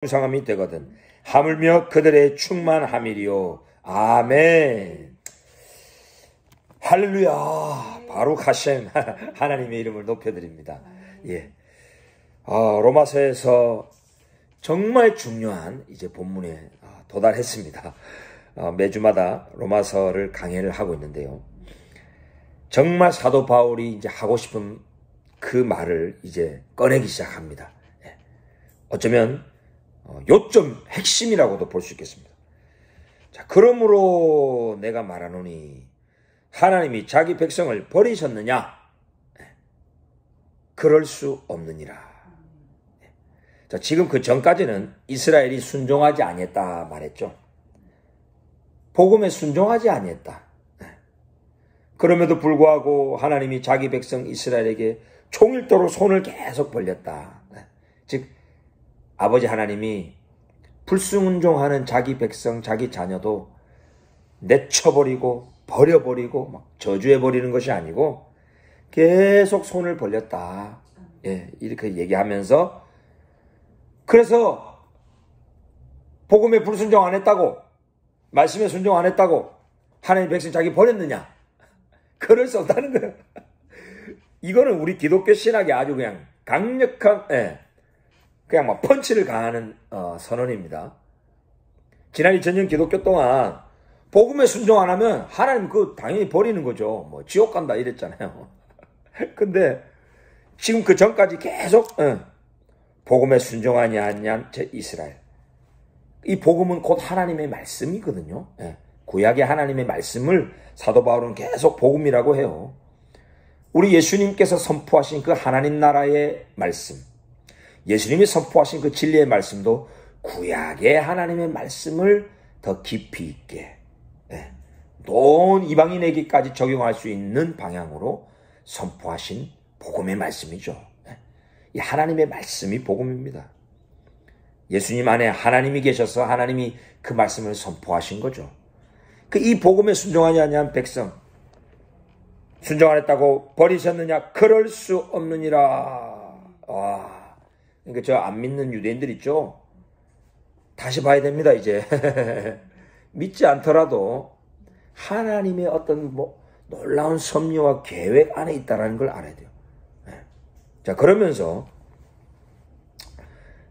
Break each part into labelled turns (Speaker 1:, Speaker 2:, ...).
Speaker 1: 풍성함이 되거든 하물며 그들의 충만함이리요. 아멘. 할렐루야. 바룩 하셈. 하나님의 이름을 높여드립니다. 예. 로마서에서 정말 중요한 이제 본문에 도달했습니다. 매주마다 로마서를 강해를 하고 있는데요. 정말 사도 바울이 이제 하고 싶은 그 말을 이제 꺼내기 시작합니다. 예. 어쩌면 요점 핵심이라고도 볼 수 있겠습니다. 자, 그러므로 내가 말하노니 하나님이 자기 백성을 버리셨느냐? 그럴 수 없느니라. 자, 지금 그 전까지는 이스라엘이 순종하지 아니했다 말했죠. 복음에 순종하지 아니했다. 그럼에도 불구하고 하나님이 자기 백성 이스라엘에게 총일도로 손을 계속 벌렸다. 즉 아버지 하나님이 불순종하는 자기 백성, 자기 자녀도 내쳐버리고 버려버리고 막 저주해버리는 것이 아니고 계속 손을 벌렸다. 예, 이렇게 얘기하면서 그래서 복음에 불순종 안 했다고, 말씀에 순종 안 했다고 하나님 백성 자기 버렸느냐? 그럴 수 없다는 거예요. 이거는 우리 기독교 신학의 아주 그냥 강력한, 그냥 막 펀치를 가하는 선언입니다. 지난 2000년 기독교 동안 복음에 순종 안 하면 하나님 그 당연히 버리는 거죠. 뭐 지옥 간다 이랬잖아요. 근데 지금 그 전까지 계속 복음에 순종하지 않냐 이스라엘. 이 복음은 곧 하나님의 말씀이거든요. 구약의 하나님의 말씀을 사도 바울은 계속 복음이라고 해요. 우리 예수님께서 선포하신 그 하나님 나라의 말씀, 예수님이 선포하신 그 진리의 말씀도 구약의 하나님의 말씀을 더 깊이 있게 온 이방인에게까지 적용할 수 있는 방향으로 선포하신 복음의 말씀이죠. 이 하나님의 말씀이 복음입니다. 예수님 안에 하나님이 계셔서 하나님이 그 말씀을 선포하신 거죠. 이 복음에 순종하지 아니한 백성, 순종 안 했다고 버리셨느냐? 그럴 수 없느니라. 그러니까 저 안 믿는 유대인들 있죠? 다시 봐야 됩니다, 이제. 믿지 않더라도 하나님의 어떤 놀라운 섭리와 계획 안에 있다는 걸 알아야 돼요. 자, 그러면서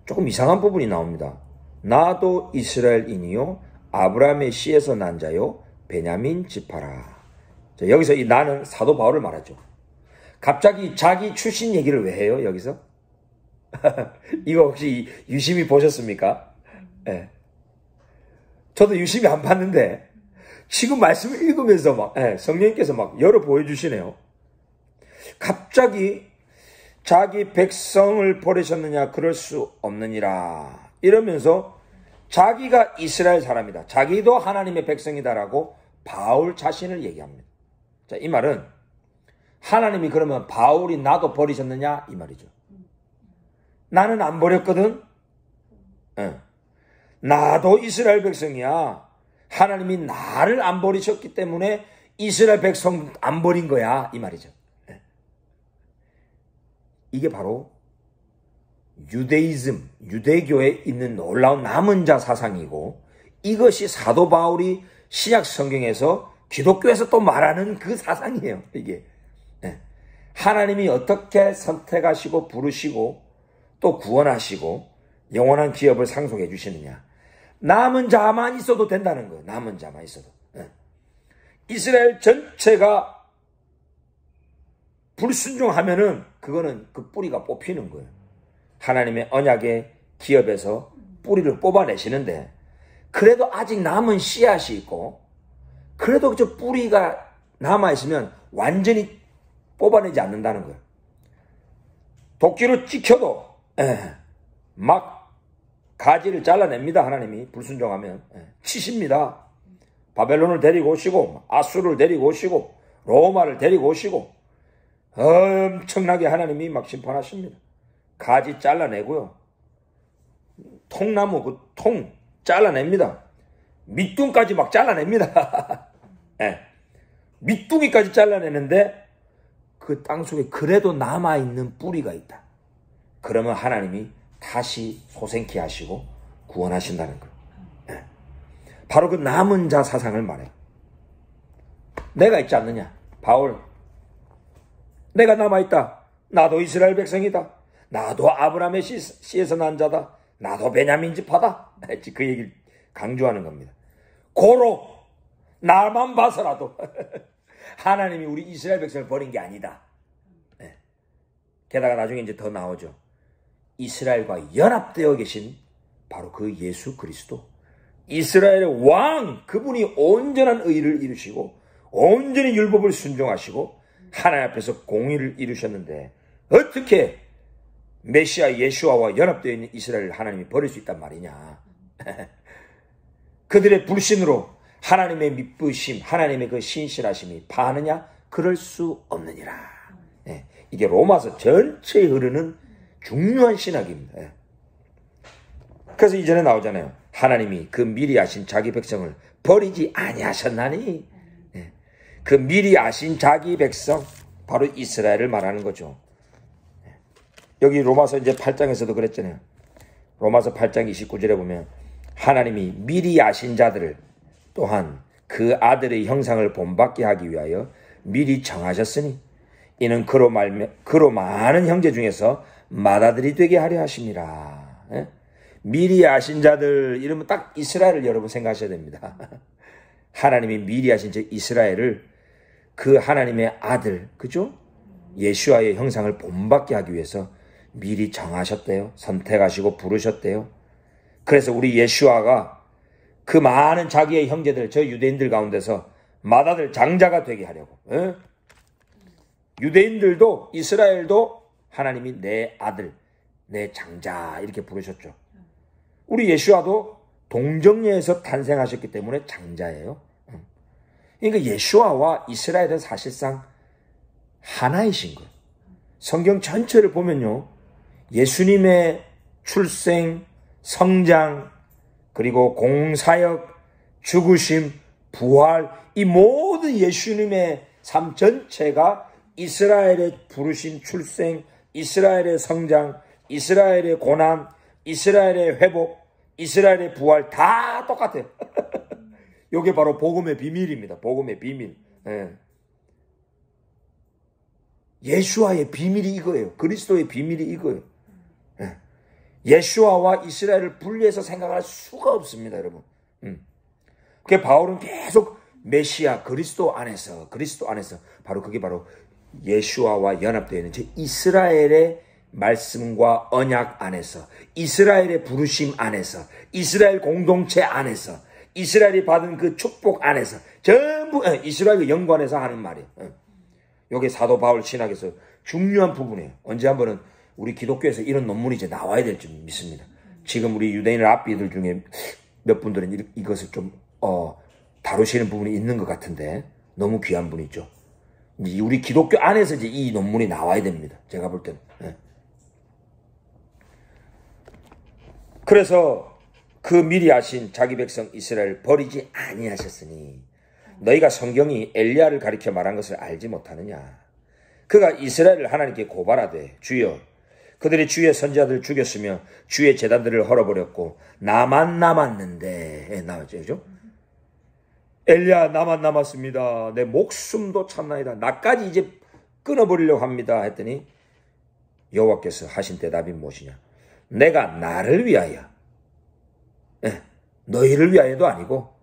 Speaker 1: 조금 이상한 부분이 나옵니다. 나도 이스라엘인이요 아브라함의 씨에서 난 자요 베냐민 지파라. 자, 여기서 이 나는 사도 바울을 말하죠. 갑자기 자기 출신 얘기를 왜 해요, 여기서? 이거 혹시 유심히 보셨습니까? 네. 저도 유심히 안 봤는데 지금 말씀을 읽으면서 막 성령님께서 막 열어 보여주시네요. 갑자기 자기 백성을 버리셨느냐? 그럴 수 없느니라. 이러면서 자기가 이스라엘 사람이다. 자기도 하나님의 백성이다라고 바울 자신을 얘기합니다. 자, 이 말은 하나님이 그러면 바울이 나도 버리셨느냐? 이 말이죠. 나는 안 버렸거든. 나도 이스라엘 백성이야. 하나님이 나를 안 버리셨기 때문에 이스라엘 백성 안 버린 거야. 이 말이죠. 이게 바로 유대이즘, 유대교에 있는 놀라운 남은 자 사상이고 이것이 사도 바울이 신약 성경에서 기독교에서 또 말하는 그 사상이에요. 이게 하나님이 어떻게 선택하시고 부르시고 또 구원하시고 영원한 기업을 상속해 주시느냐. 남은 자만 있어도 된다는 거예요. 남은 자만 있어도. 이스라엘 전체가 불순종하면은 그거는 그 뿌리가 뽑히는 거예요. 하나님의 언약의 기업에서 뿌리를 뽑아내시는데 그래도 아직 남은 씨앗이 있고 그래도 저 뿌리가 남아있으면 완전히 뽑아내지 않는다는 거예요. 도끼로 찍혀도 막 가지를 잘라냅니다. 하나님이 불순종하면 치십니다. 바벨론을 데리고 오시고 아수르를 데리고 오시고 로마를 데리고 오시고 엄청나게 하나님이 막 심판하십니다. 가지 잘라내고요. 통나무 그 통 잘라냅니다. 밑둥까지 막 잘라냅니다. 밑둥이까지 잘라내는데 그 땅속에 그래도 남아있는 뿌리가 있다. 그러면 하나님이 다시 소생케 하시고 구원하신다는 거예요. 예. 바로 그 남은 자 사상을 말해요. 내가 있지 않느냐? 바울. 내가 남아있다. 나도 이스라엘 백성이다. 나도 아브라함의 씨에서 난 자다. 나도 베냐민 지파다. 그 얘기를 강조하는 겁니다. 고로 나만 봐서라도 하나님이 우리 이스라엘 백성을 버린 게 아니다. 네. 게다가 나중에 이제 더 나오죠. 이스라엘과 연합되어 계신 바로 그 예수 그리스도, 이스라엘의 왕, 그분이 온전한 의를 이루시고 온전히 율법을 순종하시고 하나님 앞에서 공의를 이루셨는데 어떻게 메시아 예수아와 연합되어 있는 이스라엘을 하나님이 버릴 수 있단 말이냐. 그들의 불신으로 하나님의 미쁘심, 하나님의 그 신실하심이 파느냐? 그럴 수 없느니라. 예, 이게 로마서 전체에 흐르는 중요한 신학입니다. 예. 그래서 이전에 나오잖아요. 하나님이 그 미리 아신 자기 백성을 버리지 아니하셨나니. 예. 그 미리 아신 자기 백성, 바로 이스라엘을 말하는 거죠. 예. 여기 로마서 이제 8장에서도 그랬잖아요. 로마서 8장 29절에 보면 하나님이 미리 아신 자들을 또한 그 아들의 형상을 본받게 하기 위하여 미리 정하셨으니 이는 그로 많은 형제 중에서 맏아들이 되게 하려 하심이라. 예? 미리 아신 자들 이러면 딱 이스라엘을 여러분 생각하셔야 됩니다. 하나님이 미리 아신 저 이스라엘을 그 하나님의 아들, 그죠? 예수와의 형상을 본받게 하기 위해서 미리 정하셨대요. 선택하시고 부르셨대요. 그래서 우리 예수와가 그 많은 자기의 형제들, 저 유대인들 가운데서 맏아들 장자가 되게 하려고. 예? 유대인들도, 이스라엘도 하나님이 내 아들, 내 장자 이렇게 부르셨죠. 우리 예수와도 동정녀에서 탄생하셨기 때문에 장자예요. 그러니까 예수와와 이스라엘은 사실상 하나이신 거예요. 성경 전체를 보면요, 예수님의 출생, 성장, 그리고 공사역, 죽으심, 부활, 이 모든 예수님의 삶 전체가 이스라엘의 부르심, 출생, 이스라엘의 성장, 이스라엘의 고난, 이스라엘의 회복, 이스라엘의 부활 다 똑같아요. 이게 바로 복음의 비밀입니다. 복음의 비밀. 예. 예수와의 비밀이 이거예요. 그리스도의 비밀이 이거예요. 예. 예수와와 이스라엘을 분리해서 생각할 수가 없습니다, 여러분. 그 바울은 계속 메시아 그리스도 안에서 바로 그게 바로 예수와와 연합되어 있는 제 이스라엘의 말씀과 언약 안에서, 이스라엘의 부르심 안에서, 이스라엘 공동체 안에서, 이스라엘이 받은 그 축복 안에서 전부 이스라엘의 연관해서 하는 말이에요. 이게 사도 바울 신학에서 중요한 부분이에요. 언제 한번은 우리 기독교에서 이런 논문이 이제 나와야 될 줄 믿습니다. 지금 우리 유대인 랍비들 중에 몇 분들은 이것을 좀 다루시는 부분이 있는 것 같은데 너무 귀한 분이죠. 우리 기독교 안에서 이제 이 논문이 나와야 됩니다. 제가 볼 때는. 그래서 그 미리 하신 자기 백성 이스라엘을 버리지 아니하셨으니 너희가 성경이 엘리야를 가리켜 말한 것을 알지 못하느냐. 그가 이스라엘을 하나님께 고발하되 주여 그들이 주의 선지자들을 죽였으며 주의 제단들을 헐어버렸고 나만 남았는데 나왔죠. 그죠? 엘리야 나만 남았습니다. 내 목숨도 참나이다. 나까지 이제 끊어버리려고 합니다. 했더니 여호와께서 하신 대답이 무엇이냐. 내가 나를 위하여 너희를 위하여도 아니고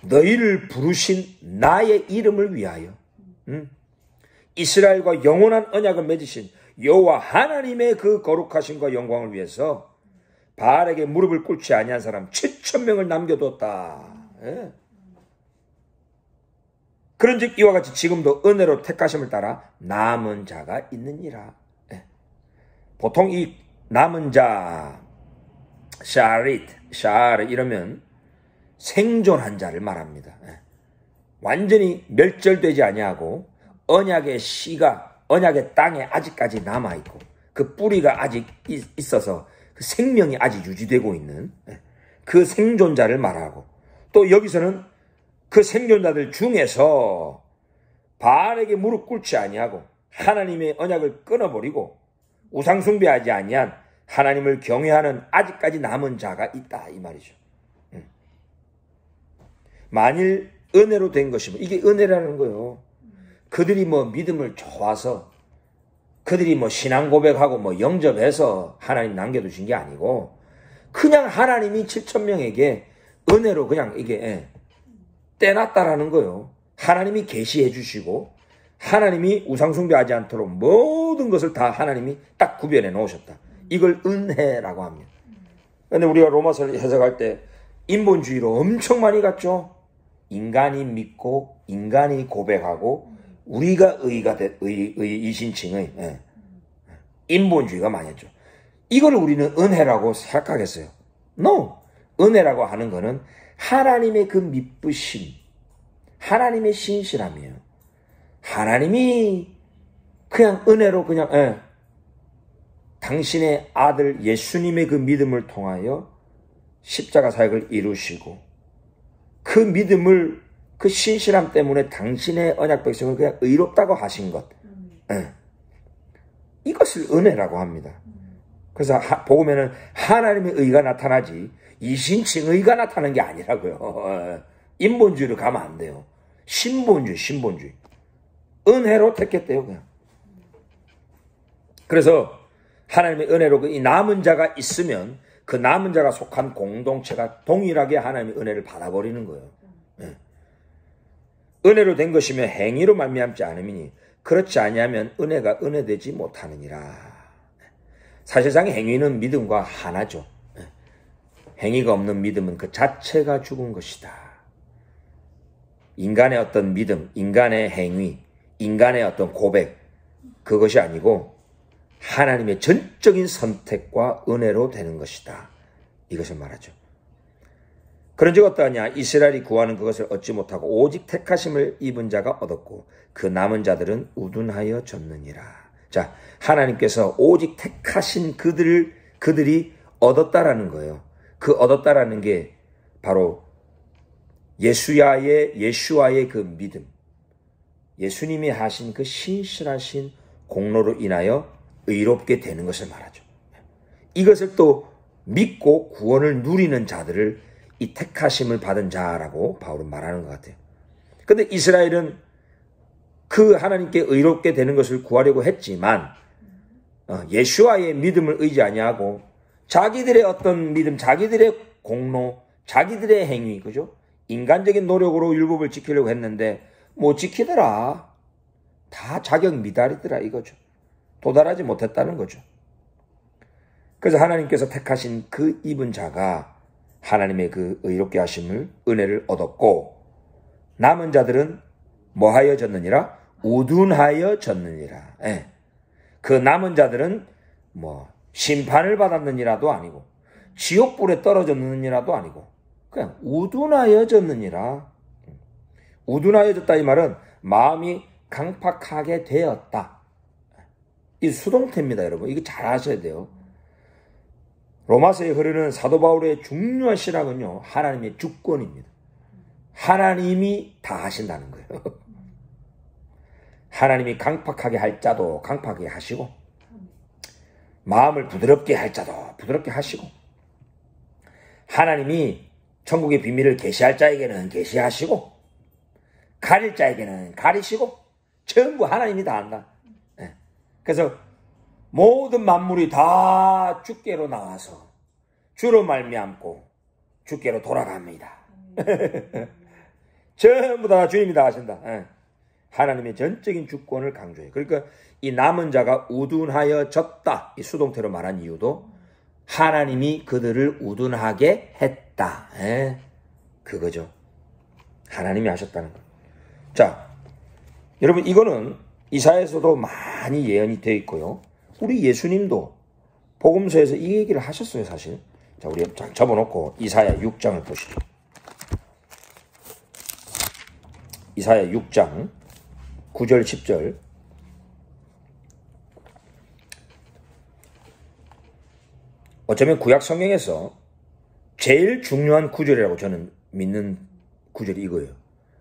Speaker 1: 너희를 부르신 나의 이름을 위하여 이스라엘과 영원한 언약을 맺으신 여호와 하나님의 그 거룩하심과 영광을 위해서 바알에게 무릎을 꿇지 아니한 사람 7,000명을 남겨뒀다. 그런즉 이와 같이 지금도 은혜로 택하심을 따라 남은 자가 있느니라. 보통 이 남은 자 샤르 이러면 생존한 자를 말합니다. 완전히 멸절되지 아니하고 언약의 씨가 언약의 땅에 아직까지 남아있고 그 뿌리가 아직 있어서 그 생명이 아직 유지되고 있는 그 생존자를 말하고, 또 여기서는 그 생존자들 중에서 바알에게 무릎 꿇지 아니하고 하나님의 언약을 끊어버리고 우상 숭배하지 아니한 하나님을 경외하는 아직까지 남은 자가 있다 이 말이죠. 만일 은혜로 된 것이면 이게 은혜라는 거예요. 그들이 뭐 믿음을 좋아서 그들이 뭐 신앙 고백하고 뭐 영접해서 하나님 남겨두신 게 아니고 그냥 하나님이 7,000명에게 은혜로 그냥 이게 떼놨다라는 거예요. 하나님이 계시해 주시고 하나님이 우상숭배하지 않도록 모든 것을 다 하나님이 딱 구별해 놓으셨다. 이걸 은혜라고 합니다. 그런데 우리가 로마서를 해석할 때 인본주의로 엄청 많이 갔죠. 인간이 믿고 인간이 고백하고 우리가 이신칭의 인본주의가 많이 했죠. 이걸 우리는 은혜라고 생각하겠어요. No! 은혜라고 하는 거는 하나님의 그 미쁘심, 하나님의 신실함이에요. 하나님이 그냥 은혜로 그냥 당신의 아들 예수님의 그 믿음을 통하여 십자가 사역을 이루시고 그 믿음을 그 신실함 때문에 당신의 언약 백성을 그냥 의롭다고 하신 것. 이것을 은혜라고 합니다. 그래서 복음에는 하나님의 의가 나타나지 이신칭 의가 나타나는 게 아니라고요. 인본주의로 가면 안 돼요. 신본주의. 은혜로 택했대요, 그냥. 그래서 하나님의 은혜로 이 남은 자가 있으면 그 남은 자가 속한 공동체가 동일하게 하나님의 은혜를 받아버리는 거예요. 은혜로 된 것이면 행위로 말미암지 않음이니 그렇지 아니하면 은혜가 은혜되지 못하느니라. 사실상 행위는 믿음과 하나죠. 행위가 없는 믿음은 그 자체가 죽은 것이다. 인간의 어떤 믿음, 인간의 행위, 인간의 어떤 고백, 그것이 아니고 하나님의 전적인 선택과 은혜로 되는 것이다. 이것을 말하죠. 그런즉 어떠하냐? 이스라엘이 구하는 그것을 얻지 못하고 오직 택하심을 입은 자가 얻었고 그 남은 자들은 우둔하여 졌느니라. 자, 하나님께서 오직 택하신 그들이 얻었다라는 거예요. 그 얻었다라는 게 바로 예수와의 그 믿음, 예수님이 하신 그 신실하신 공로로 인하여 의롭게 되는 것을 말하죠. 이것을 또 믿고 구원을 누리는 자들을 이 택하심을 받은 자라고 바울은 말하는 것 같아요. 그런데 이스라엘은 그 하나님께 의롭게 되는 것을 구하려고 했지만 예수와의 믿음을 의지 아니하고 자기들의 어떤 믿음, 자기들의 공로, 자기들의 행위, 그죠? 인간적인 노력으로 율법을 지키려고 했는데 못 지키더라. 다 자격 미달이더라 이거죠. 도달하지 못했다는 거죠. 그래서 하나님께서 택하신 그 입은 자가 하나님의 그 의롭게 하심을 은혜를 얻었고 남은 자들은 뭐하여 졌느니라? 우둔하여 졌느니라. 그 남은 자들은 뭐 심판을 받았느니라도 아니고 지옥불에 떨어졌느니라도 아니고 그냥 우둔하여 졌느니라. 우둔하여 졌다 이 말은 마음이 강팍하게 되었다. 이 수동태입니다, 여러분. 이거 잘 아셔야 돼요. 로마서에 흐르는 사도 바울의 중요한 신학은요, 하나님의 주권입니다. 하나님이 다 하신다는 거예요. 하나님이 강팍하게 할 자도 강팍하게 하시고, 마음을 부드럽게 할 자도 부드럽게 하시고, 하나님이 천국의 비밀을 계시할 자에게는 계시하시고, 가릴 자에게는 가리시고, 전부 하나님이 다 한다. 그래서 모든 만물이 다 주께로 나와서 주로 말미암고 주께로 돌아갑니다. 전부 다 주님이 다 하신다. 하나님의 전적인 주권을 강조해요. 그러니까 이 남은 자가 우둔하여 졌다. 이 수동태로 말한 이유도 하나님이 그들을 우둔하게 했다. 그거죠. 하나님이 하셨다는 거. 자, 여러분 이거는 이사야에서도 많이 예언이 되어 있고요. 우리 예수님도 복음서에서 이 얘기를 하셨어요, 사실. 자, 우리 접어놓고 이사야 6장을 보시죠. 이사야 6장 9절 10절. 어쩌면 구약 성경에서 제일 중요한 구절이라고 저는 믿는 구절이 이거예요.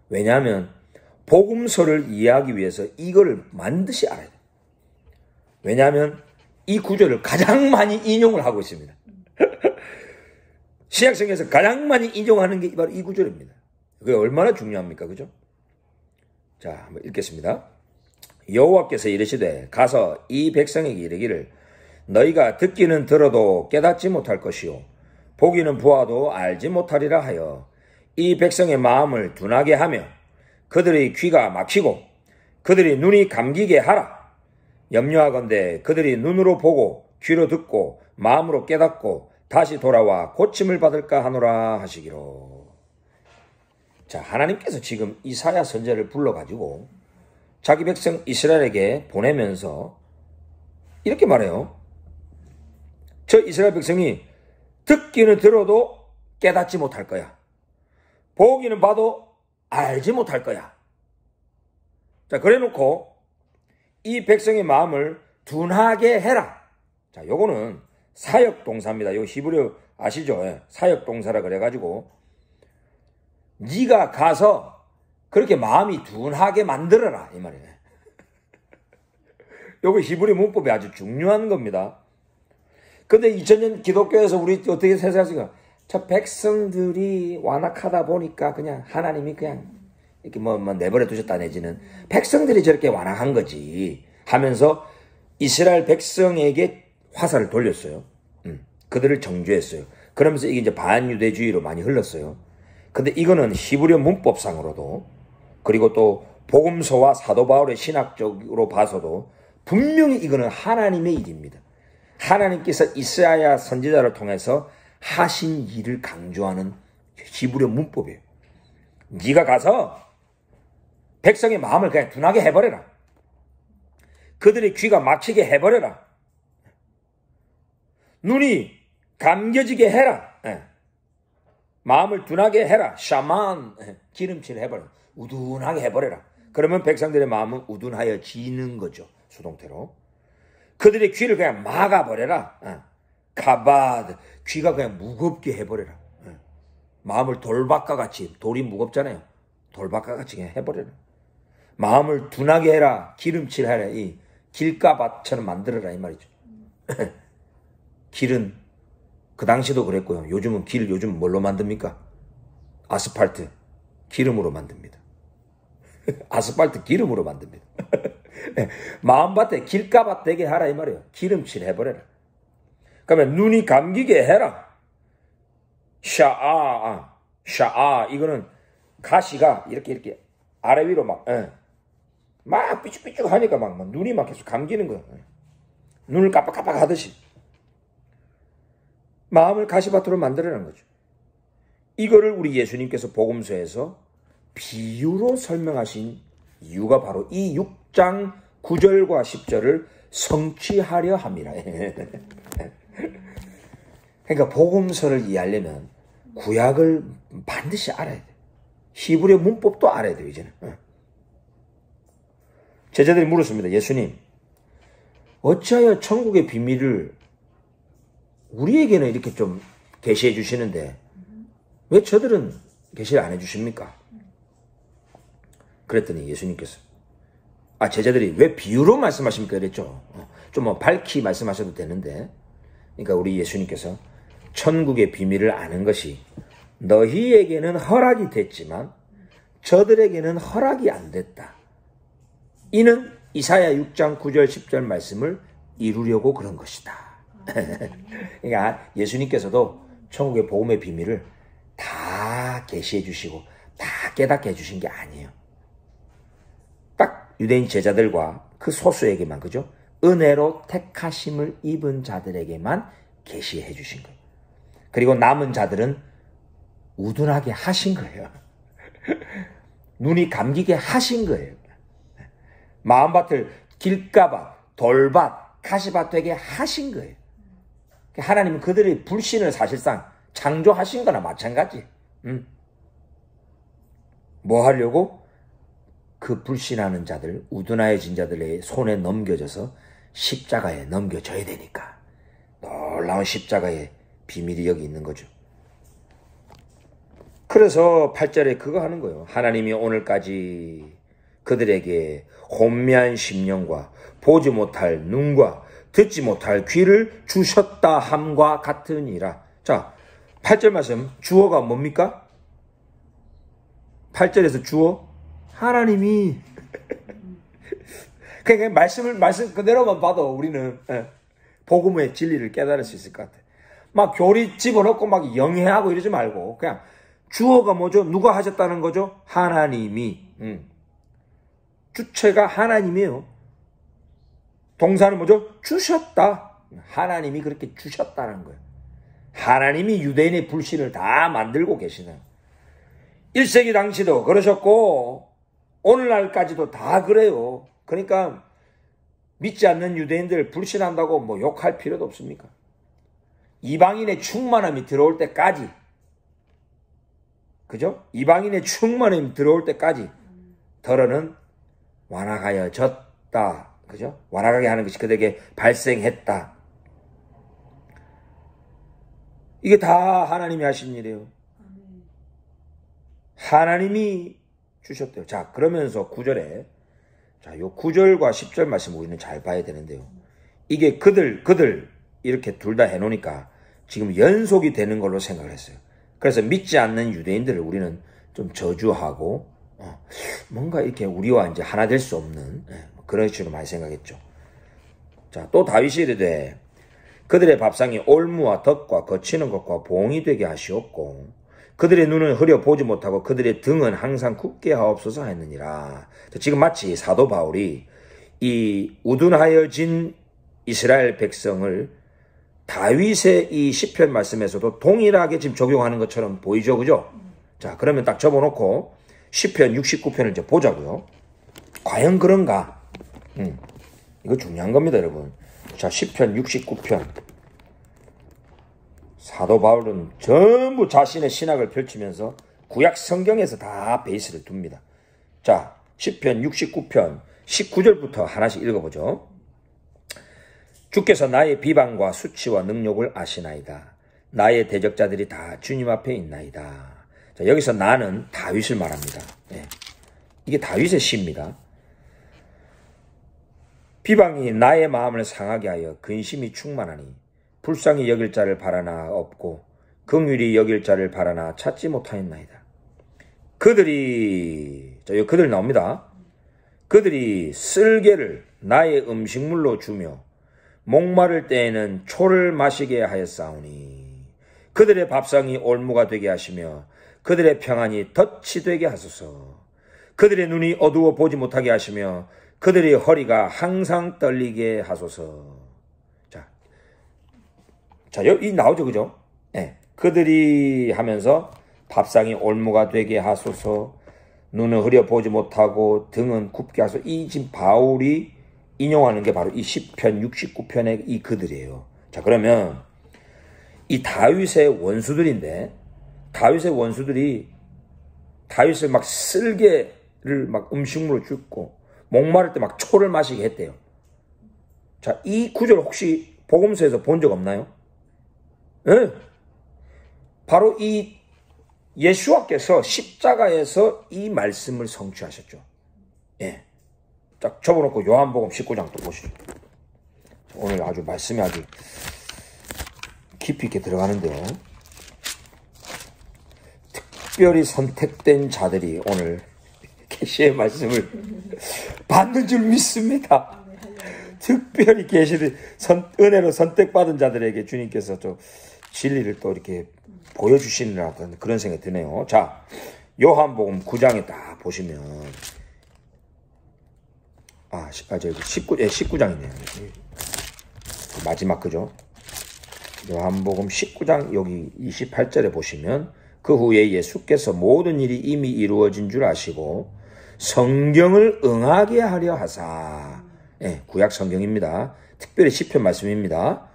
Speaker 1: 왜냐하면 복음서를 이해하기 위해서 이거를 반드시 알아야 돼요. 왜냐하면 이 구절을 가장 많이 인용을 하고 있습니다. 신약성경에서 가장 많이 인용하는 게 바로 이 구절입니다. 그게 얼마나 중요합니까? 그죠? 자, 한번 읽겠습니다. 여호와께서 이르시되 가서 이 백성에게 이르기를 너희가 듣기는 들어도 깨닫지 못할 것이요 보기는 보아도 알지 못하리라 하여 이 백성의 마음을 둔하게 하며 그들의 귀가 막히고 그들의 눈이 감기게 하라. 염려하건대 그들이 눈으로 보고 귀로 듣고 마음으로 깨닫고 다시 돌아와 고침을 받을까 하노라 하시기로. 자, 하나님께서 지금 이사야 선지자를 불러가지고 자기 백성 이스라엘에게 보내면서 이렇게 말해요. 저 이스라엘 백성이 듣기는 들어도 깨닫지 못할 거야. 보기는 봐도 알지 못할 거야. 자, 그래 놓고 이 백성의 마음을 둔하게 해라. 자, 요거는 사역 동사입니다. 요 히브리어 아시죠? 예, 사역 동사라 그래가지고 네가 가서 그렇게 마음이 둔하게 만들어라 이 말이에요. 요거 히브리 문법이 아주 중요한 겁니다. 근데 2000년 기독교에서 우리 어떻게 생각하십니까? 저 백성들이 완악하다 보니까 그냥 하나님이 그냥 이렇게 뭐 내버려 두셨다 내지는 백성들이 저렇게 완악한 거지 하면서 이스라엘 백성에게 화살을 돌렸어요. 그들을 정죄했어요. 그러면서 이게 이제 반유대주의로 많이 흘렀어요. 근데 이거는 히브리어 문법상으로도 그리고 또 복음서와 사도 바울의 신학적으로 봐서도 분명히 이거는 하나님의 일입니다. 하나님께서 이사야 선지자를 통해서 하신 일을 강조하는 히브리어 문법이에요. 네가 가서 백성의 마음을 그냥 둔하게 해버려라. 그들의 귀가 막히게 해버려라. 눈이 감겨지게 해라. 마음을 둔하게 해라. 샤만 기름칠 해버려. 우둔하게 해버려라. 그러면 백성들의 마음은 우둔하여지는 거죠. 수동태로. 그들의 귀를 그냥 막아버려라. 가바드 귀가 그냥 무겁게 해버려라. 마음을 돌박과 같이 돌이 무겁잖아요. 돌박과 같이 그냥 해버려라. 마음을 둔하게 해라. 기름칠 해라. 이 길가밭처럼 만들어라 이 말이죠. 길은 그 당시도 그랬고요. 요즘은 요즘 뭘로 만듭니까? 아스팔트 기름으로 만듭니다. 아스팔트 기름으로 만듭니다. 마음밭에 길가밭 되게 하라 이 말이에요. 기름칠 해버려라. 그러면 눈이 감기게 해라. 샤아 이거는 가시가 이렇게 아래 위로 막 삐죽삐죽 하니까 막 눈이 막 계속 감기는 거예요. 눈을 깜빡깜빡 하듯이. 마음을 가시밭으로 만들어내는 거죠. 이거를 우리 예수님께서 복음서에서 비유로 설명하신 이유가 바로 이 6장 9절과 10절을 성취하려 함이라. 그러니까 복음서를 이해하려면 구약을 반드시 알아야 돼. 히브리어 문법도 알아야 돼요, 이제는. 제자들이 물었습니다. 예수님, 어찌하여 천국의 비밀을 우리에게는 이렇게 좀 계시해 주시는데 왜 저들은 계시를 안 해 주십니까? 그랬더니 예수님께서 제자들이 왜 비유로 말씀하십니까? 그랬죠. 좀 뭐 밝히 말씀하셔도 되는데 그러니까 우리 예수님께서 천국의 비밀을 아는 것이 너희에게는 허락이 됐지만 저들에게는 허락이 안 됐다. 이는 이사야 6장 9절 10절 말씀을 이루려고 그런 것이다. 그러니까 예수님께서도 천국의 복음의 비밀을 다 계시해 주시고 다 깨닫게 해주신 게 아니에요. 딱 유대인 제자들과 그 소수에게만, 그죠? 은혜로 택하심을 입은 자들에게만 계시해 주신 거예요. 그리고 남은 자들은 우둔하게 하신 거예요. 눈이 감기게 하신 거예요. 마음밭을 길가밭, 돌밭, 가시밭 되게 하신 거예요. 하나님은 그들의 불신을 사실상 창조하신 거나 마찬가지. 뭐 하려고? 그 불신하는 자들, 우둔하여진 자들의 손에 넘겨져서 십자가에 넘겨져야 되니까. 놀라운 십자가의 비밀이 여기 있는 거죠. 그래서 8절에 그거 하는 거예요. 하나님이 오늘까지 그들에게 혼미한 심령과 보지 못할 눈과 듣지 못할 귀를 주셨다 함과 같으니라. 자, 8절 말씀 주어가 뭡니까? 8절에서 주어 하나님이 그러니까 말씀 그대로만 봐도 우리는 복음의 진리를 깨달을 수 있을 것 같아요. 막 교리 집어넣고 막 영해하고 이러지 말고 그냥 주어가 뭐죠? 누가 하셨다는 거죠? 하나님이. 주체가 하나님이에요. 동사는 뭐죠? 주셨다. 하나님이 그렇게 주셨다는 거예요. 하나님이 유대인의 불신을 다 만들고 계시는 1세기 당시도 그러셨고 오늘날까지도 다 그래요. 그러니까 믿지 않는 유대인들 불신한다고 뭐 욕할 필요도 없습니까? 이방인의 충만함이 들어올 때까지, 그죠? 이방인의 충만함이 들어올 때까지 더러는 완악하여졌다. 그죠? 완악하게 하는 것이 그들에게 발생했다. 이게 다 하나님이 하신 일이에요. 하나님이 주셨대요. 자, 그러면서 9절에, 자, 요 9절과 10절 말씀 우리는 잘 봐야 되는데요. 이게 그들, 이렇게 둘 다 해놓으니까 지금 연속이 되는 걸로 생각을 했어요. 그래서 믿지 않는 유대인들을 우리는 좀 저주하고, 뭔가 이렇게 우리와 이제 하나 될 수 없는, 그런 식으로 많이 생각했죠. 자, 또 다윗이 이르되, 그들의 밥상이 올무와 덫과 거치는 것과 봉이 되게 하시옵고, 그들의 눈은 흐려 보지 못하고 그들의 등은 항상 굳게 하옵소서 했느니라. 지금 마치 사도 바울이 이 우둔하여진 이스라엘 백성을 다윗의 이 시편 말씀에서도 동일하게 지금 적용하는 것처럼 보이죠, 그죠? 자, 그러면 딱 접어놓고 시편 69편을 이제 보자고요. 과연 그런가? 이거 중요한 겁니다, 여러분. 자, 시편 69편. 사도 바울은 전부 자신의 신학을 펼치면서 구약 성경에서 다 베이스를 둡니다. 자, 시편 69편 19절부터 하나씩 읽어보죠. 주께서 나의 비방과 수치와 능욕을 아시나이다. 나의 대적자들이 다 주님 앞에 있나이다. 자, 여기서 나는 다윗을 말합니다. 이게 다윗의 시입니다. 비방이 나의 마음을 상하게 하여 근심이 충만하니 불쌍히 여길 자를 바라나 없고 긍휼히 여길 자를 바라나 찾지 못하였나이다. 그들이, 자, 여기 그들 나옵니다. 그들이 쓸개를 나의 음식물로 주며 목마를 때에는 초를 마시게 하였사오니 그들의 밥상이 올무가 되게 하시며 그들의 평안이 덫이 되게 하소서. 그들의 눈이 어두워 보지 못하게 하시며 그들의 허리가 항상 떨리게 하소서. 자, 여기 나오죠, 그죠? 네. 그들이 하면서 밥상이 올무가 되게 하소서, 눈은 흐려 보지 못하고 등은 굽게 하소서. 이 지금 바울이 인용하는 게 바로 이 시편 69편의 이 그들이에요. 자, 그러면 이 다윗의 원수들인데, 다윗의 원수들이 다윗을 막 쓸개를 막 음식물로 줍고 목마를 때 막 초를 마시게 했대요. 자, 이 구절 혹시 복음서에서 본 적 없나요? 네. 바로 이 예수와께서 십자가에서 이 말씀을 성취하셨죠. 예. 딱 접어놓고 요한복음 19장 또 보시죠. 오늘 아주 말씀이 아주 깊이 있게 들어가는데요. 특별히 선택된 자들이 오늘 계시의 말씀을 받는 줄 믿습니다. 특별히 계시를 은혜로 선택받은 자들에게 주님께서 좀 진리를 또 이렇게 보여주시는 그런 생각이 드네요. 자, 요한복음 9장에 딱 보시면, 저기 19장이네요. 마지막, 그죠? 요한복음 19장 여기 28절에 보시면, 그 후에 예수께서 모든 일이 이미 이루어진 줄 아시고, 성경을 응하게 하려 하사, 구약 성경입니다. 특별히 시편 말씀입니다.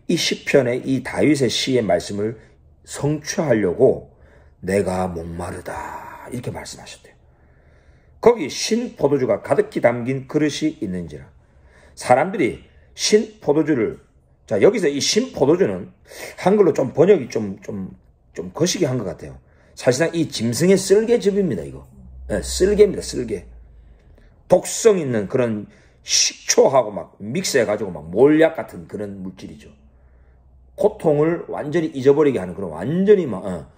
Speaker 1: 이 시편의 이 다윗의 시의 말씀을 성취하려고 내가 목마르다 이렇게 말씀하셨대요. 거기 신 포도주가 가득히 담긴 그릇이 있는지라. 사람들이 신 포도주를, 자, 여기서 이 신 포도주는 한글로 좀 번역이 좀 거시기 한 것 같아요. 사실상 이 짐승의 쓸개즙입니다, 이거. 쓸개입니다, 쓸개. 독성 있는 그런 식초하고 막 믹스해가지고 막 몰약 같은 그런 물질이죠. 고통을 완전히 잊어버리게 하는 그런 완전히 막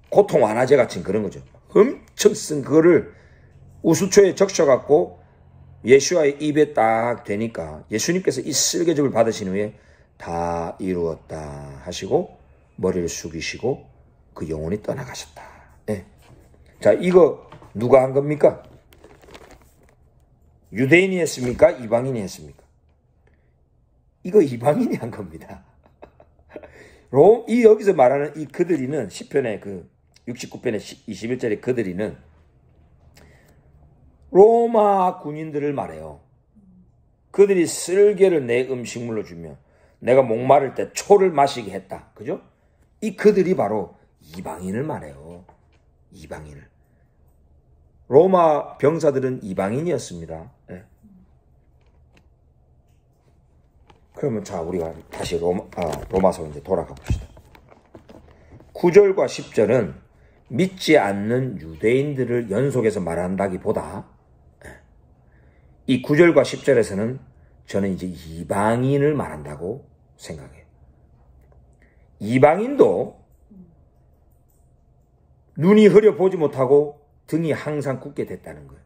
Speaker 1: 고통 완화제 같은 그런 거죠. 엄청 쓴 그거를 우수초에 적셔갖고 예수와의 입에 딱 대니까 예수님께서 이 쓸개즙을 받으신 후에 다 이루었다 하시고 머리를 숙이시고 그 영혼이 떠나가셨다. 네. 자, 이거 누가 한 겁니까? 유대인이 했습니까? 이방인이 했습니까? 이거 이방인이 한 겁니다. 여기서 말하는 이 그들이는 시편의 그 69편의 21절의 그들이는 로마 군인들을 말해요. 그들이 쓸개를 내 음식물로 주며 내가 목마를 때 초를 마시게 했다. 그죠? 이 그들이 바로 이방인을 말해요. 이방인을. 로마 병사들은 이방인이었습니다. 네. 그러면 자, 우리가 다시 로마서 이제 돌아가 봅시다. 9절과 10절은 믿지 않는 유대인들을 연속해서 말한다기보다 이 9절과 10절에서는 저는 이제 이방인을 말한다고 생각해요. 이방인도 눈이 흐려 보지 못하고 등이 항상 굳게 됐다는 거예요.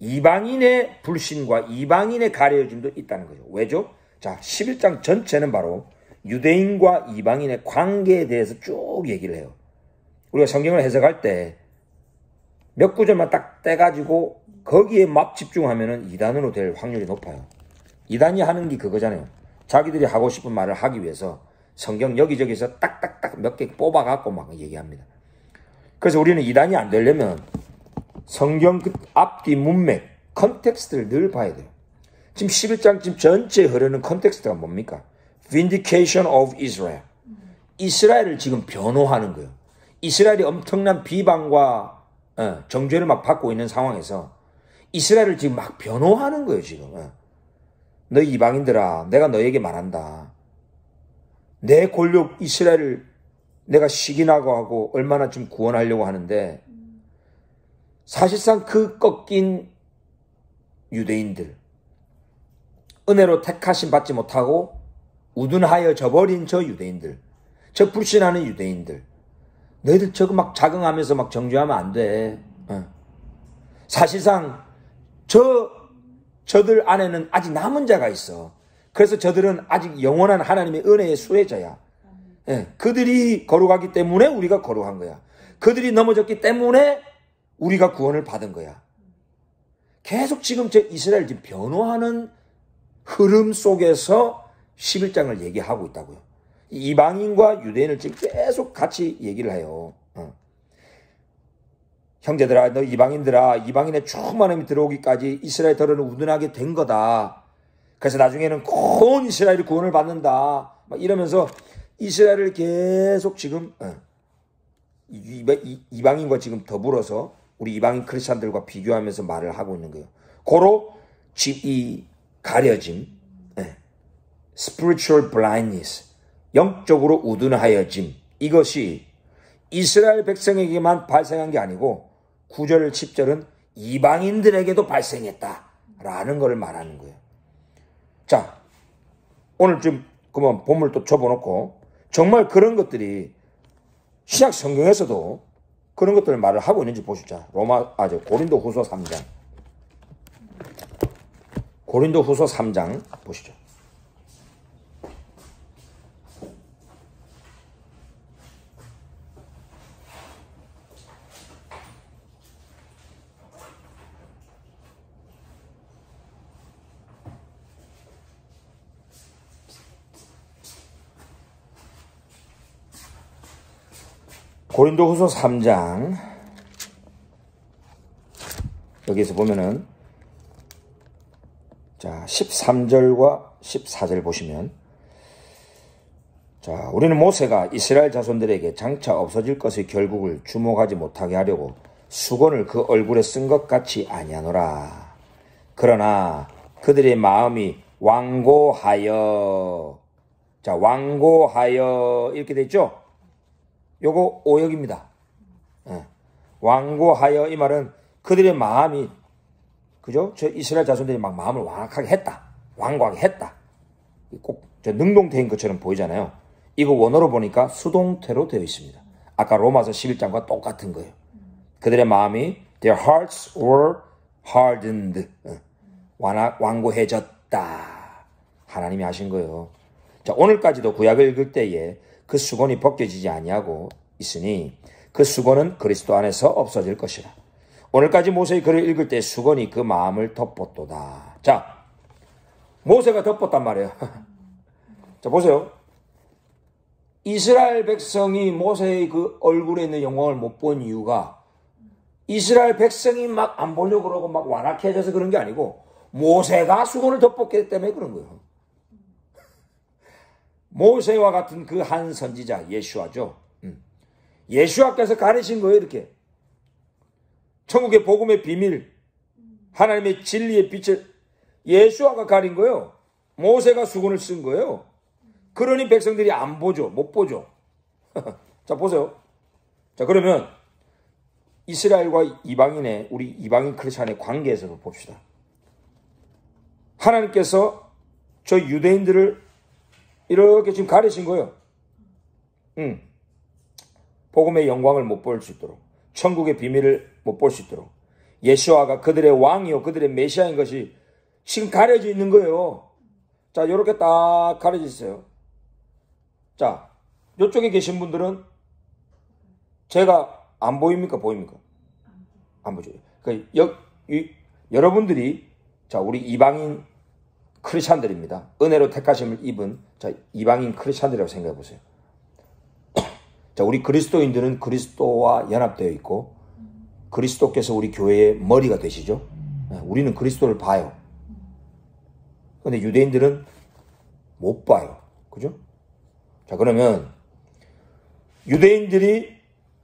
Speaker 1: 이방인의 불신과 이방인의 가려짐도 있다는 거죠. 왜죠? 자, 11장 전체는 바로 유대인과 이방인의 관계에 대해서 쭉 얘기를 해요. 우리가 성경을 해석할 때 몇 구절만 딱 떼가지고 거기에 막 집중하면은 이단으로 될 확률이 높아요. 이단이 하는 게 그거잖아요. 자기들이 하고 싶은 말을 하기 위해서 성경 여기저기서 딱딱딱 몇 개 뽑아갖고 막 얘기합니다. 그래서 우리는 이단이 안 되려면 성경 그 앞뒤 문맥, 컨텍스트를 늘 봐야 돼요. 지금 11장 지금 전체에 흐르는 컨텍스트가 뭡니까? Vindication of Israel. 이스라엘을 지금 변호하는 거예요. 이스라엘이 엄청난 비방과 정죄를 막 받고 있는 상황에서 이스라엘을 지금 막 변호하는 거예요, 지금. 너 이방인들아, 내가 너에게 말한다. 내 권력 이스라엘을 내가 시기나고 하고 얼마나 좀 구원하려고 하는데 사실상 그 꺾인 유대인들, 은혜로 택하심 받지 못하고 우둔하여 져버린 저 유대인들, 저 불신하는 유대인들, 너희들 저거 막 자긍하면서 막 정죄하면 안 돼. 사실상 저들 안에는 아직 남은 자가 있어. 그래서 저들은 아직 영원한 하나님의 은혜의 수혜자야. 그들이 거룩하기 때문에 우리가 거룩한 거야. 그들이 넘어졌기 때문에 우리가 구원을 받은 거야. 계속 지금 저 이스라엘 지금 변호하는 흐름 속에서 11장을 얘기하고 있다고요. 이방인과 유대인을 지금 계속 같이 얘기를 해요. 형제들아, 너 이방인들아, 이방인의 충만함이 들어오기까지 이스라엘 덜어는 우둔하게 된 거다. 그래서 나중에는 온 이스라엘이 구원을 받는다. 막 이러면서 이스라엘을 계속 지금 이방인과 지금 더불어서 우리 이방인 크리스찬들과 비교하면서 말을 하고 있는 거예요. 고로 이 가려짐, spiritual blindness, 영적으로 우둔하여짐, 이것이 이스라엘 백성에게만 발생한 게 아니고 9절, 10절은 이방인들에게도 발생했다라는 것을 말하는 거예요. 자, 오늘 좀 그만 본문을 또 접어놓고 정말 그런 것들이 신약 성경에서도 그런 것들을 말을 하고 있는지 보시자. 고린도후서 3장. 고린도후서 3장 보시죠. 고린도후서 3장 여기서 보면은 자 13절과 14절 보시면 자 우리는 모세가 이스라엘 자손들에게 장차 없어질 것의 결국을 주목하지 못하게 하려고 수건을 그 얼굴에 쓴 것 같이 아니하노라. 그러나 그들의 마음이 완고하여 자 완고하여 이렇게 돼 있죠. 요거 오역입니다. 완고하여 이 말은 그들의 마음이 그죠? 저 이스라엘 자손들이 막 마음을 완악하게 했다. 완고하게 했다. 꼭 저 능동태인 것처럼 보이잖아요. 이거 원어로 보니까 수동태로 되어 있습니다. 아까 로마서 11장과 똑같은 거예요. 그들의 마음이 their hearts were hardened. 완고해졌다. 하나님이 하신 거예요. 자, 오늘까지도 구약을 읽을 때에 그 수건이 벗겨지지 아니하고 있으니 그 수건은 그리스도 안에서 없어질 것이라. 오늘까지 모세의 글을 읽을 때 수건이 그 마음을 덮었도다. 자, 모세가 덮었단 말이에요. 자, 보세요. 이스라엘 백성이 모세의 그 얼굴에 있는 영광을 못 본 이유가 이스라엘 백성이 막 안 보려고 그러고 막 완악해져서 그런 게 아니고 모세가 수건을 덮었기 때문에 그런 거예요. 모세와 같은 그 한 선지자 예수아죠. 예수아께서 가르친 거예요. 이렇게 천국의 복음의 비밀, 하나님의 진리의 빛을 예수아가 가린 거예요. 모세가 수건을 쓴 거예요. 그러니 백성들이 안 보죠. 못 보죠. 자, 보세요. 자, 그러면 이스라엘과 이방인의, 우리 이방인 크리스찬의 관계에서 봅시다. 하나님께서 저 유대인들을 이렇게 지금 가르친 거예요. 복음의 영광을 못 볼 수 있도록, 천국의 비밀을 못 볼 수 있도록, 예수아가 그들의 왕이요 그들의 메시아인 것이 지금 가려져 있는 거예요. 자, 이렇게 딱 가려져 있어요. 자, 이쪽에 계신 분들은 제가 안 보입니까? 보입니까? 안 보죠. 그러니까 여러분들이, 자, 우리 이방인 크리스찬들입니다. 은혜로 택하심을 입은, 자, 이방인 크리스찬들이라고 생각해 보세요. 자, 우리 그리스도인들은 그리스도와 연합되어 있고 그리스도께서 우리 교회의 머리가 되시죠. 우리는 그리스도를 봐요. 그런데 유대인들은 못 봐요. 그죠? 자, 그러면 유대인들이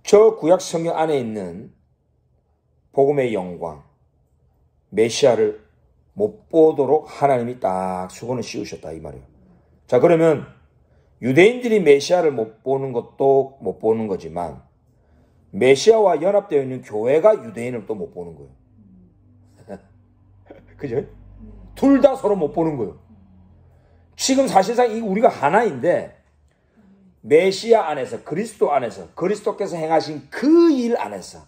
Speaker 1: 저 구약 성경 안에 있는 복음의 영광, 메시아를 못 보도록 하나님이 딱 수건을 씌우셨다 이 말이에요. 자, 그러면 유대인들이 메시아를 못 보는 것도 못 보는 거지만 메시아와 연합되어 있는 교회가 유대인을 또 못 보는 거예요. 그죠? 둘 다 서로 못 보는 거예요. 지금 사실상 우리가 하나인데 메시아 안에서, 그리스도 안에서, 그리스도께서 행하신 그 일 안에서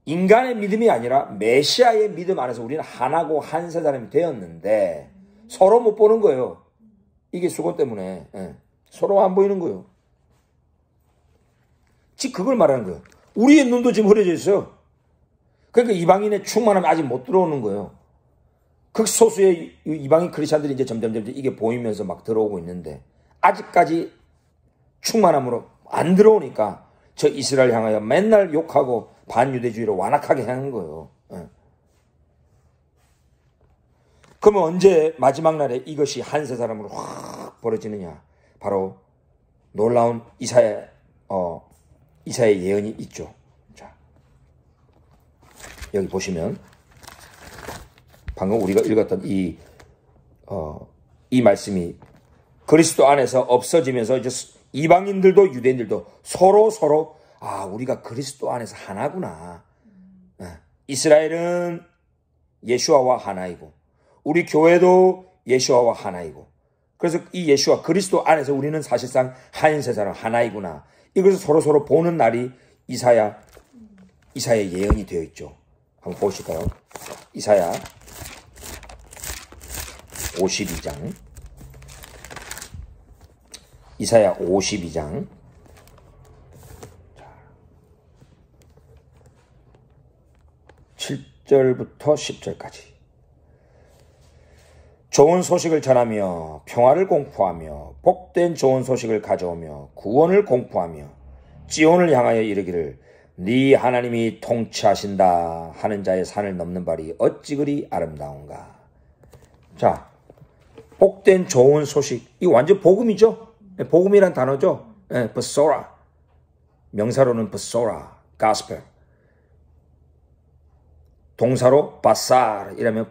Speaker 1: 인간의 믿음이 아니라 메시아의 믿음 안에서 우리는 하나고 한 사람이 되었는데 서로 못 보는 거예요. 이게 수건 때문에. 서로 안 보이는 거예요. 지금 그걸 말하는 거예요. 우리의 눈도 지금 흐려져 있어요. 그러니까 이방인의 충만함이 아직 못 들어오는 거예요. 극소수의 이방인 크리스찬들이 이제 점점 이게 보이면서 막 들어오고 있는데 아직까지 충만함으로 안 들어오니까 저 이스라엘 향하여 맨날 욕하고 반유대주의로 완악하게 하는 거예요. 그러면 언제 마지막 날에 이것이 한 세 사람으로 확 벌어지느냐? 바로 놀라운 이사야의 예언이 있죠. 자, 여기 보시면 방금 우리가 읽었던 이 말씀이 그리스도 안에서 없어지면서 이제 이방인들도 유대인들도 서로 우리가 그리스도 안에서 하나구나. 이스라엘은 예수아와 하나이고 우리 교회도 예수아와 하나이고 그래서 이 예수와 그리스도 안에서 우리는 사실상 한 세 사람 하나이구나. 이것을 서로 보는 날이 이사야의 예언이 되어 있죠. 한번 보실까요? 이사야 52장. 이사야 52장. 7절부터 10절까지. 좋은 소식을 전하며 평화를 공포하며 복된 좋은 소식을 가져오며 구원을 공포하며 지온을 향하여 이르기를 네 하나님이 통치하신다 하는 자의 산을 넘는 발이 어찌 그리 아름다운가. 자, 복된 좋은 소식, 이거 완전 복음이죠. 복음이란 단어죠. 베소라, 명사로는 베소라, 가스펠, 동사로 바사르 이라면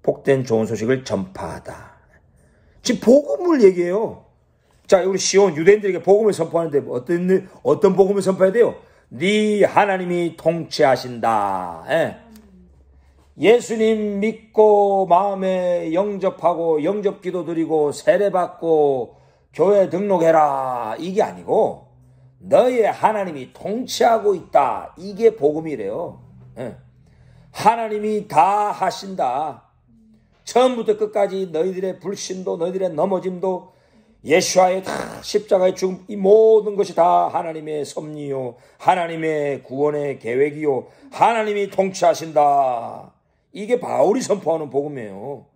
Speaker 1: 복된 좋은 소식을 전파하다. 지금 복음을 얘기해요. 자, 우리 시온 유대인들에게 복음을 선포하는데 어떤 복음을 선포해야 돼요? 네 하나님이 통치하신다. 예수님 믿고 마음에 영접하고 영접 기도 드리고 세례받고 교회 등록해라 이게 아니고 너의 하나님이 통치하고 있다. 이게 복음이래요. 하나님이 다 하신다. 처음부터 끝까지 너희들의 불신도 너희들의 넘어짐도 예수와의 다 십자가의 죽음 이 모든 것이 다 하나님의 섭리요 하나님의 구원의 계획이요 하나님이 통치하신다. 이게 바울이 선포하는 복음이에요.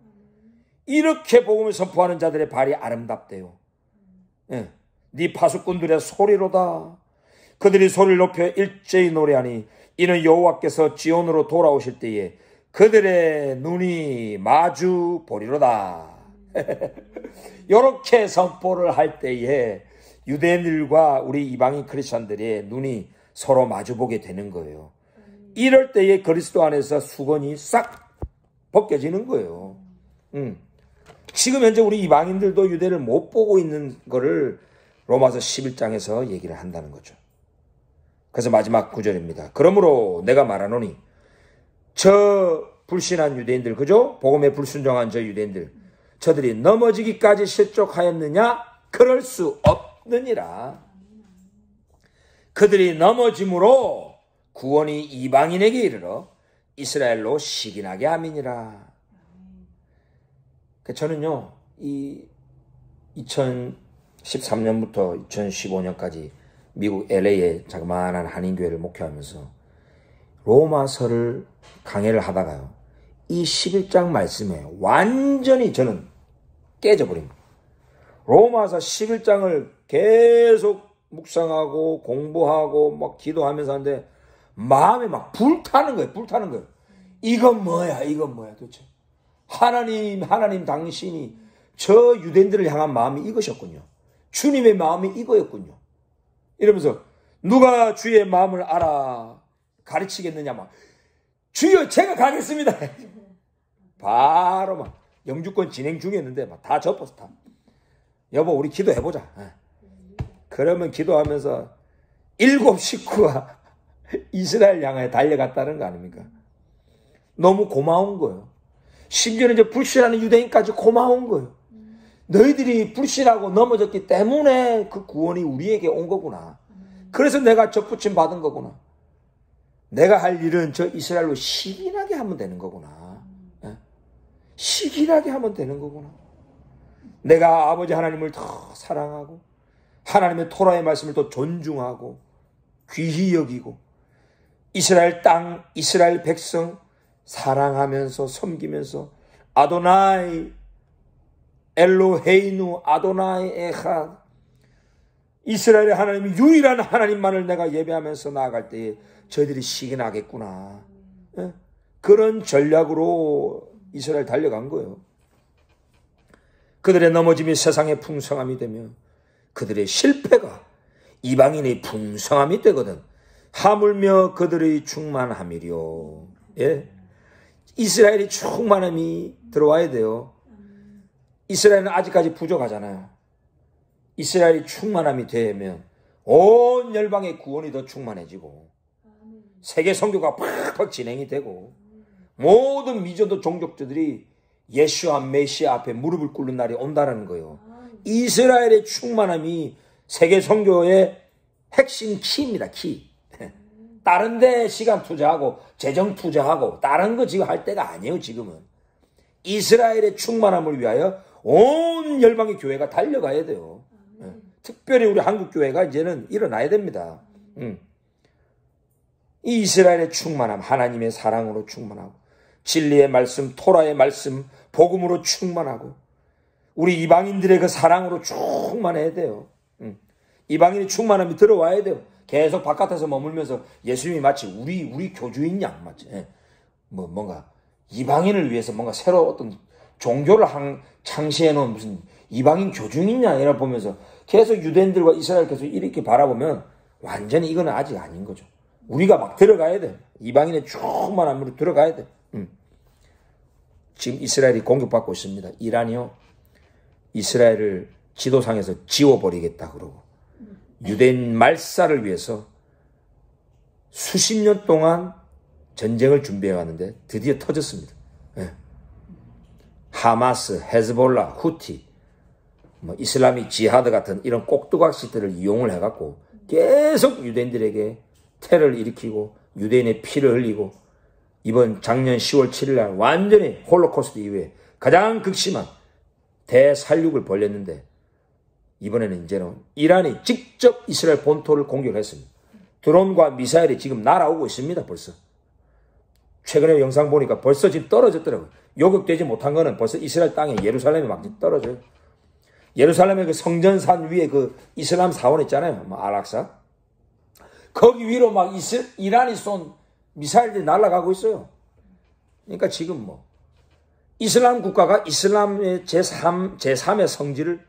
Speaker 1: 이렇게 복음을 선포하는 자들의 발이 아름답대요. 네 파수꾼들의 소리로다. 그들이 소리를 높여 일제히 노래하니 이는 여호와께서 지온으로 돌아오실 때에 그들의 눈이 마주 보리로다. 이렇게 선포를 할 때에 유대인들과 우리 이방인 크리스천들의 눈이 서로 마주보게 되는 거예요. 이럴 때에 그리스도 안에서 수건이 싹 벗겨지는 거예요. 지금 현재 우리 이방인들도 유대를 못 보고 있는 거를 로마서 11장에서 얘기를 한다는 거죠. 그래서 마지막 구절입니다. 그러므로 내가 말하노니 저 불신한 유대인들, 그죠? 복음에 불순종한 저 유대인들, 저들이 넘어지기까지 실족하였느냐? 그럴 수 없느니라. 그들이 넘어짐으로 구원이 이방인에게 이르러 이스라엘로 시기나게 함이니라. 저는요, 이 2013년부터 2015년까지 미국 LA의 자그마한 한인교회를 목회하면서 로마서를 강해를 하다가요, 이 11장 말씀에 완전히 저는 깨져버립니다. 로마서 11장을 계속 묵상하고 공부하고 막 기도하면서 하는데 마음에 막 불타는 거예요. 불타는 거예요. 이건 뭐야? 이건 뭐야 도대체? 하나님 당신이 저 유대인들을 향한 마음이 이것이었군요. 주님의 마음이 이거였군요. 이러면서 누가 주의 마음을 알아 가르치겠느냐 막 주여 제가 가겠습니다. 바로 막 영주권 진행 중이었는데 막 다 접었어. 다. 여보 우리 기도해보자. 그러면 기도하면서 7 식구가 이스라엘 향하여 달려갔다는 거 아닙니까? 너무 고마운 거예요. 심지어는 이제 불신하는 유대인까지 고마운 거예요. 너희들이 불신하고 넘어졌기 때문에 그 구원이 우리에게 온 거구나. 그래서 내가 접붙임 받은 거구나. 내가 할 일은 저 이스라엘로 시기나게 하면 되는 거구나. 시기나게 하면 되는 거구나. 내가 아버지 하나님을 더 사랑하고 하나님의 토라의 말씀을 더 존중하고 귀히 여기고 이스라엘 땅, 이스라엘 백성 사랑하면서 섬기면서 아도나이 엘로헤이누 아도나이 에하 이스라엘의 하나님이 유일한 하나님만을 내가 예배하면서 나아갈 때에 저희들이 시기나겠구나. 그런 전략으로 이스라엘 달려간 거예요. 그들의 넘어짐이 세상의 풍성함이 되며 그들의 실패가 이방인의 풍성함이 되거든. 하물며 그들의 충만함이려. 예? 이스라엘이 충만함이 들어와야 돼요. 이스라엘은 아직까지 부족하잖아요. 이스라엘이 충만함이 되면 온 열방의 구원이 더 충만해지고 세계 선교가 팍팍 진행이 되고 모든 미전도 종족들이 예수와 메시아 앞에 무릎을 꿇는 날이 온다는 거예요. 이스라엘의 충만함이 세계 선교의 핵심 키입니다. 키. 다른 데 시간 투자하고 재정 투자하고 다른 거 지금 할 때가 아니에요. 지금은 이스라엘의 충만함을 위하여 온 열방의 교회가 달려가야 돼요. 특별히 우리 한국 교회가 이제는 일어나야 됩니다. 이 이스라엘의 충만함, 하나님의 사랑으로 충만하고 진리의 말씀, 토라의 말씀, 복음으로 충만하고 우리 이방인들의 그 사랑으로 충만해야 돼요. 이방인의 충만함이 들어와야 돼요. 계속 바깥에서 머물면서 예수님이 마치 우리 교주인 양 마치 뭔가 이방인을 위해서 뭔가 새로 어떤 종교를 창시해 놓은 무슨 이방인 교주인 양이라 보면서 계속 유대인들과 이스라엘 계속 이렇게 바라보면 완전히 이거는 아직 아닌 거죠. 우리가 막 들어가야 돼. 이방인의 충만함으로 들어가야 돼. 지금 이스라엘이 공격받고 있습니다. 이란이요. 이스라엘을 지도상에서 지워버리겠다 그러고 유대인 말살을 위해서 수십 년 동안 전쟁을 준비해 왔는데 드디어 터졌습니다. 예. 하마스, 헤즈볼라, 후티, 뭐 이슬람이 지하드 같은 이런 꼭두각시들을 이용을 해갖고 계속 유대인들에게 테러를 일으키고 유대인의 피를 흘리고 이번 작년 10월 7일 날 완전히 홀로코스트 이후에 가장 극심한 대살육을 벌였는데 이번에는 이제는 이란이 직접 이스라엘 본토를 공격했습니다. 드론과 미사일이 지금 날아오고 있습니다. 벌써. 최근에 영상 보니까 벌써 지금 떨어졌더라고요. 요격되지 못한 거는 벌써 이스라엘 땅에 예루살렘에 막 떨어져요. 예루살렘의 그 성전산 위에 그 이슬람 사원 있잖아요. 뭐 알락사. 거기 위로 막 이란이 쏜 미사일들이 날아가고 있어요. 그러니까 지금 뭐 이슬람 국가가 이슬람의 제3의 성지를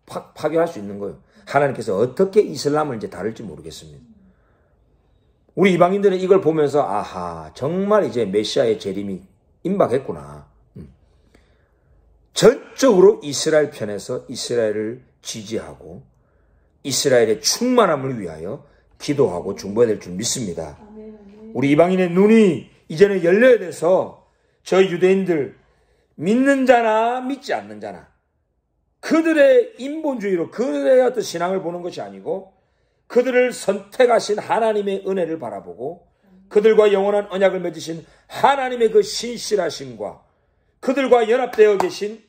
Speaker 1: 파괴할 수 있는 거예요. 하나님께서 어떻게 이슬람을 이제 다룰지 모르겠습니다. 우리 이방인들은 이걸 보면서 아하, 정말 이제 메시아의 재림이 임박했구나. 전적으로 이스라엘 편에서 이스라엘을 지지하고 이스라엘의 충만함을 위하여 기도하고 중보해야 될 줄 믿습니다. 우리 이방인의 눈이 이제는 열려야 돼서 저 유대인들 믿는 자나 믿지 않는 자나 그들의 인본주의로 그들의 어떤 신앙을 보는 것이 아니고 그들을 선택하신 하나님의 은혜를 바라보고 그들과 영원한 언약을 맺으신 하나님의 그 신실하심과 그들과 연합되어 계신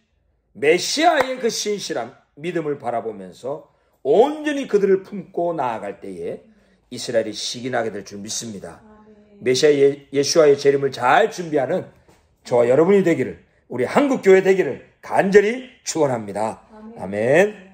Speaker 1: 메시아의 그 신실한 믿음을 바라보면서 온전히 그들을 품고 나아갈 때에 이스라엘이 시기나게 될 줄 믿습니다. 메시아 예수와의 재림을 잘 준비하는 저와 여러분이 되기를, 우리 한국교회 되기를 간절히 축원합니다. 아멘.